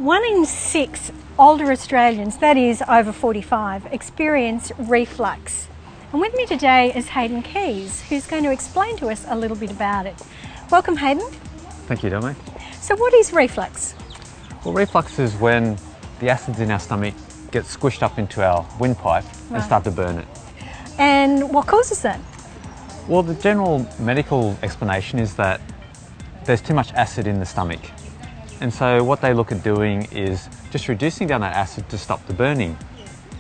1 in 6 older Australians, that is over 45, experience reflux. And with me today is Hayden Keys, who's going to explain to us a little bit about it. Welcome, Hayden. Thank you, Domi. So what is reflux? Well, reflux is when the acids in our stomach get squished up into our windpipe and start to burn it. And what causes that? Well, the general medical explanation is that there's too much acid in the stomach. And so what they look at doing is just reducing down that acid to stop the burning.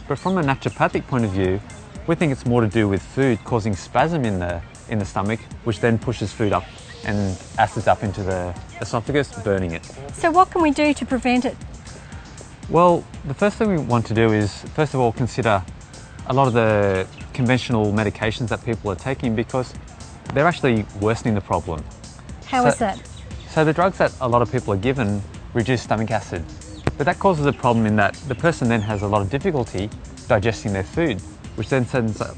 But from a naturopathic point of view, we think it's more to do with food causing spasm in the stomach, which then pushes food up and acids up into the esophagus, burning it. So what can we do to prevent it? Well, the first thing we want to do is, first of all, consider a lot of the conventional medications that people are taking, because they're actually worsening the problem. How is that? So the drugs that a lot of people are given reduce stomach acid, but that causes a problem in that the person then has a lot of difficulty digesting their food, which then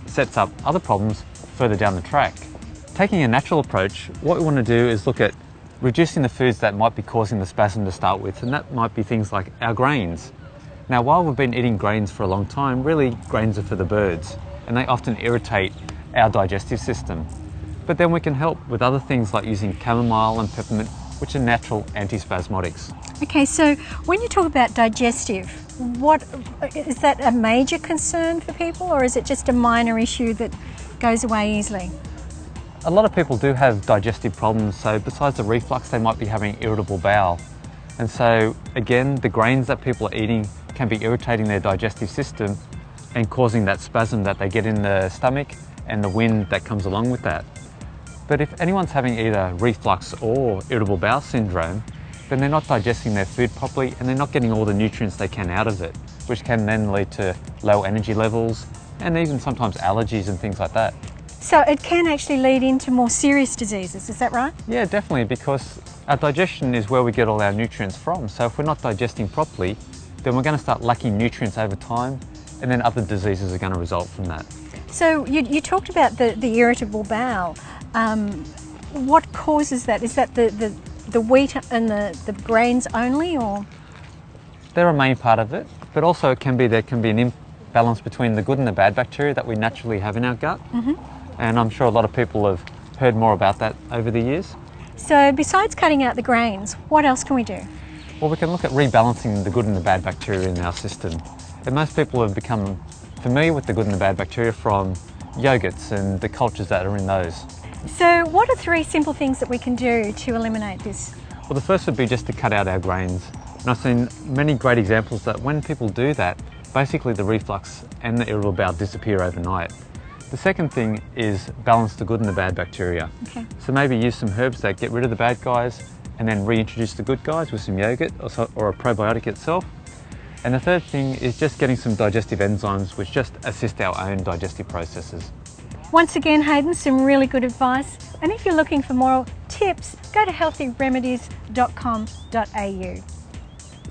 sets up other problems further down the track. Taking a natural approach, what we want to do is look at reducing the foods that might be causing the spasm to start with, and that might be things like our grains. Now, while we've been eating grains for a long time, really grains are for the birds, and they often irritate our digestive system. But then we can help with other things like using chamomile and peppermint, which are natural antispasmodics. Okay, so when you talk about digestive, is that a major concern for people, or is it just a minor issue that goes away easily? A lot of people do have digestive problems, so besides the reflux, they might be having irritable bowel. And so again, the grains that people are eating can be irritating their digestive system and causing that spasm that they get in the stomach and the wind that comes along with that. But if anyone's having either reflux or irritable bowel syndrome, then they're not digesting their food properly and they're not getting all the nutrients they can out of it, which can then lead to low energy levels and even sometimes allergies and things like that. So it can actually lead into more serious diseases, is that right? Yeah, definitely, because our digestion is where we get all our nutrients from. So if we're not digesting properly, then we're going to start lacking nutrients over time, and then other diseases are going to result from that. So you talked about the irritable bowel. What causes that? Is that the wheat and the grains only, or? They're a main part of it, but also there can be an imbalance between the good and the bad bacteria that we naturally have in our gut. And I'm sure a lot of people have heard more about that over the years. So besides cutting out the grains, what else can we do? Well, we can look at rebalancing the good and the bad bacteria in our system. And most people have become familiar with the good and the bad bacteria from yogurts and the cultures that are in those. So what are 3 simple things that we can do to eliminate this? Well, the first would be just to cut out our grains. And I've seen many great examples that when people do that, basically the reflux and the irritable bowel disappear overnight. The second thing is balance the good and the bad bacteria. Okay. So maybe use some herbs that get rid of the bad guys and then reintroduce the good guys with some yogurt or a probiotic itself. And the third thing is just getting some digestive enzymes which just assist our own digestive processes. Once again, Hayden, some really good advice. And if you're looking for more tips, go to healthyremedies.com.au.